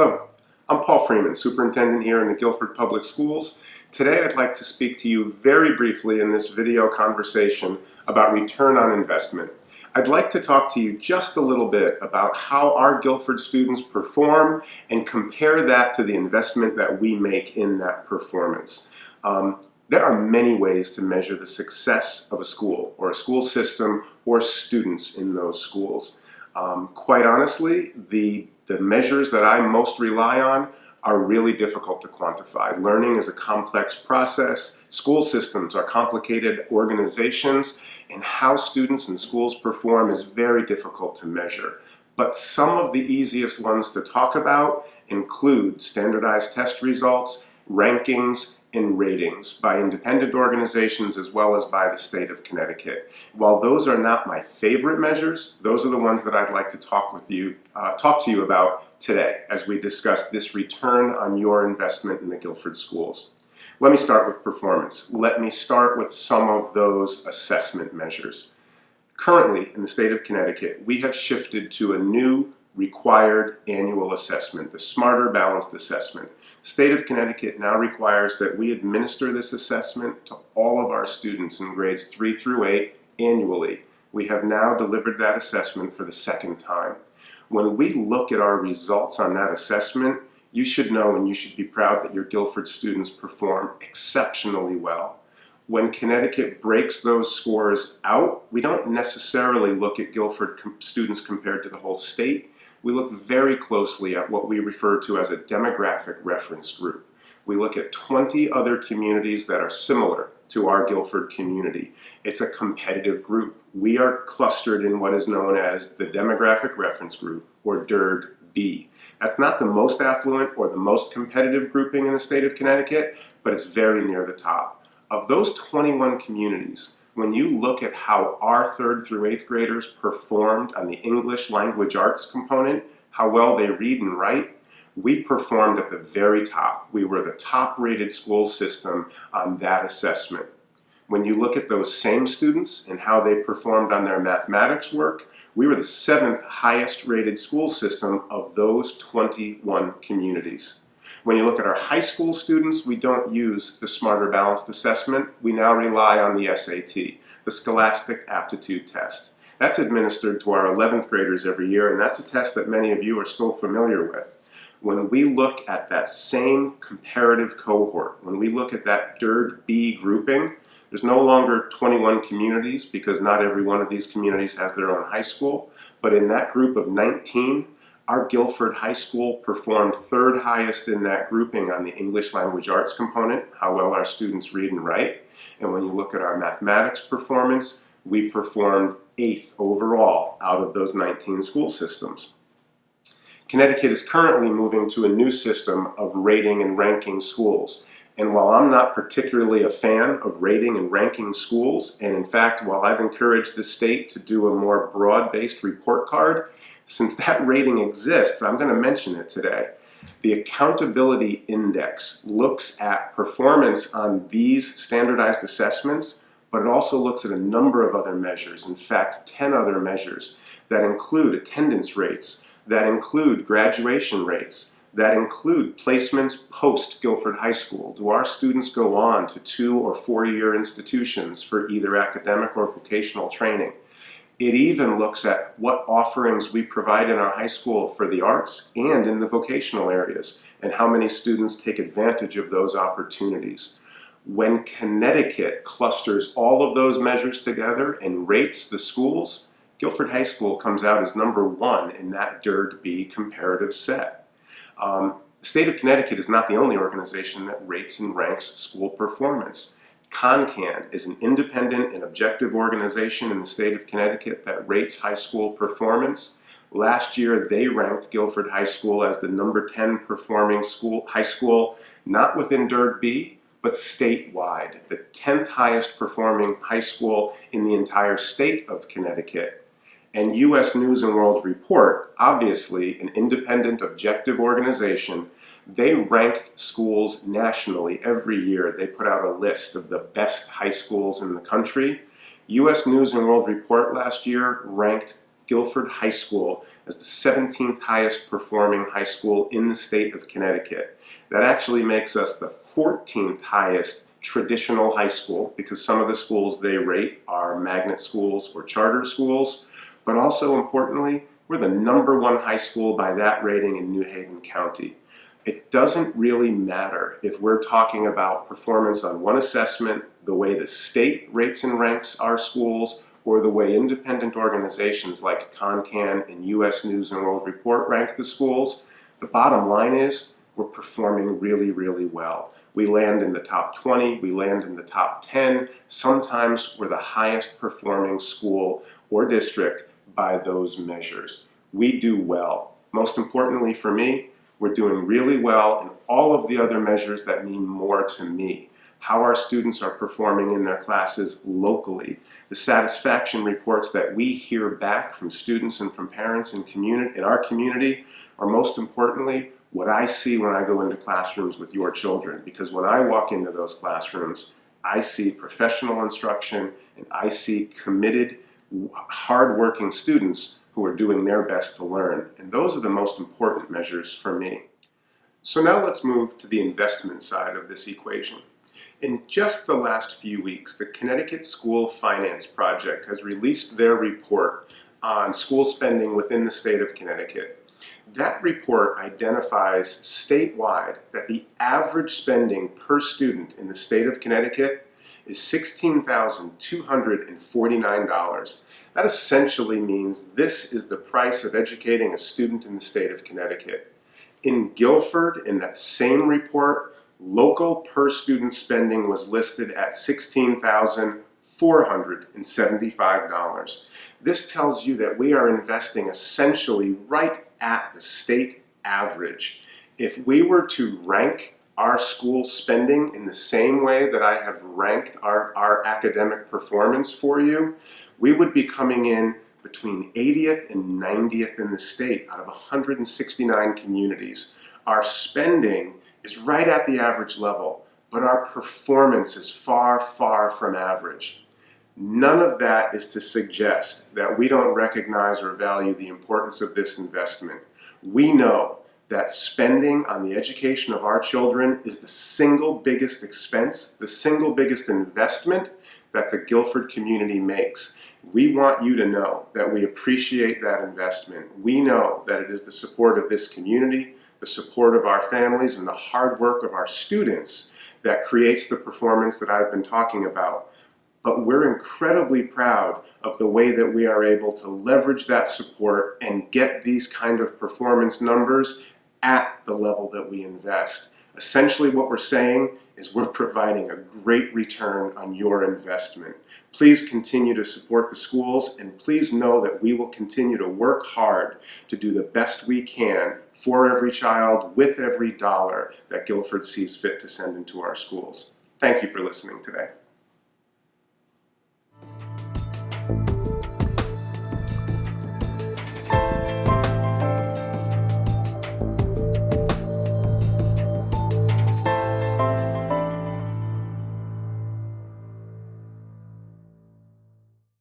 Hello, I'm Paul Freeman, Superintendent here in the Guilford Public Schools. Today I'd like to speak to you very briefly in this video conversation about return on investment. I'd like to talk to you just a little bit about how our Guilford students perform and compare that to the investment that we make in that performance. There are many ways to measure the success of a school or a school system or students in those schools. Quite honestly, the measures that I most rely on are really difficult to quantify. Learning is a complex process. School systems are complicated organizations, and how students and schools perform is very difficult to measure. But some of the easiest ones to talk about include standardized test results, rankings, and ratings by independent organizations as well as by the state of Connecticut. While those are not my favorite measures, those are the ones that I'd like to talk to you about today as we discuss this return on your investment in the Guilford schools. Let me start with performance. Let me start with some of those assessment measures. Currently, in the state of Connecticut, we have shifted to a new required annual assessment, the Smarter Balanced Assessment. The state of Connecticut now requires that we administer this assessment to all of our students in grades 3 through 8 annually. We have now delivered that assessment for the second time. When we look at our results on that assessment, you should know and you should be proud that your Guilford students perform exceptionally well. When Connecticut breaks those scores out, we don't necessarily look at Guilford students compared to the whole state. We look very closely at what we refer to as a demographic reference group. We look at 20 other communities that are similar to our Guilford community. It's a competitive group. We are clustered in what is known as the demographic reference group, or DERG B. That's not the most affluent or the most competitive grouping in the state of Connecticut, but it's very near the top. Of those 21 communities, when you look at how our 3rd through 8th graders performed on the English language arts component, how well they read and write, we performed at the very top. We were the top rated school system on that assessment. When you look at those same students and how they performed on their mathematics work, we were the 7th highest rated school system of those 21 communities. When you look at our high school students, we don't use the Smarter Balanced Assessment. We now rely on the SAT, the Scholastic Aptitude Test. That's administered to our 11th graders every year, and that's a test that many of you are still familiar with. When we look at that same comparative cohort, when we look at that DERG B grouping, there's no longer 21 communities because not every one of these communities has their own high school, but in that group of 19, our Guilford High School performed 3rd highest in that grouping on the English language arts component, how well our students read and write. And when you look at our mathematics performance, we performed 8th overall out of those 19 school systems. Connecticut is currently moving to a new system of rating and ranking schools. And while I'm not particularly a fan of rating and ranking schools, and in fact, while I've encouraged the state to do a more broad-based report card, since that rating exists, I'm going to mention it today. The Accountability Index looks at performance on these standardized assessments, but it also looks at a number of other measures, in fact 10 other measures that include attendance rates, that include graduation rates, that include placements post Guilford High School. Do our students go on to 2- or 4-year institutions for either academic or vocational training? It even looks at what offerings we provide in our high school for the arts and in the vocational areas, and how many students take advantage of those opportunities. When Connecticut clusters all of those measures together and rates the schools, Guilford High School comes out as number 1 in that DERG B comparative set. The state of Connecticut is not the only organization that rates and ranks school performance. CONCAN is an independent and objective organization in the state of Connecticut that rates high school performance. Last year, they ranked Guilford High School as the number 10 performing high school, not within DERG B, but statewide, the 10th highest performing high school in the entire state of Connecticut. And U.S. News & World Report, obviously an independent, objective organization, they rank schools nationally every year. They put out a list of the best high schools in the country. U.S. News & World Report last year ranked Guilford High School as the 17th highest performing high school in the state of Connecticut. That actually makes us the 14th highest traditional high school, because some of the schools they rate are magnet schools or charter schools, but also importantly, we're the #1 high school by that rating in New Haven County. It doesn't really matter if we're talking about performance on one assessment, the way the state rates and ranks our schools, or the way independent organizations like ConCan and US News and World Report rank the schools. The bottom line is we're performing really, really well. We land in the top 20, we land in the top 10. Sometimes we're the highest performing school or district by those measures. We do well. Most importantly for me, we're doing really well in all of the other measures that mean more to me. How our students are performing in their classes locally, the satisfaction reports that we hear back from students and from parents in our community, or most importantly, what I see when I go into classrooms with your children. Because when I walk into those classrooms, I see professional instruction and I see committed, hardworking students who are doing their best to learn. And those are the most important measures for me. So now let's move to the investment side of this equation. In just the last few weeks, the Connecticut School Finance Project has released their report on school spending within the state of Connecticut. That report identifies statewide that the average spending per student in the state of Connecticut is $16,249. That essentially means this is the price of educating a student in the state of Connecticut. In Guilford, in that same report, local per student spending was listed at $16,475. This tells you that we are investing essentially right at the state average. If we were to rank our school spending in the same way that I have ranked our academic performance for you, we would be coming in between 80th and 90th in the state out of 169 communities. Our spending is right at the average level, but our performance is far, far from average. None of that is to suggest that we don't recognize or value the importance of this investment. We know that spending on the education of our children is the single biggest expense, the single biggest investment that the Guilford community makes. We want you to know that we appreciate that investment. We know that it is the support of this community, the support of our families, and the hard work of our students that creates the performance that I've been talking about. But we're incredibly proud of the way that we are able to leverage that support and get these kind of performance numbers at the level that we invest. Essentially what we're saying is we're providing a great return on your investment. Please continue to support the schools, and please know that we will continue to work hard to do the best we can for every child with every dollar that Guilford sees fit to send into our schools. Thank you for listening today.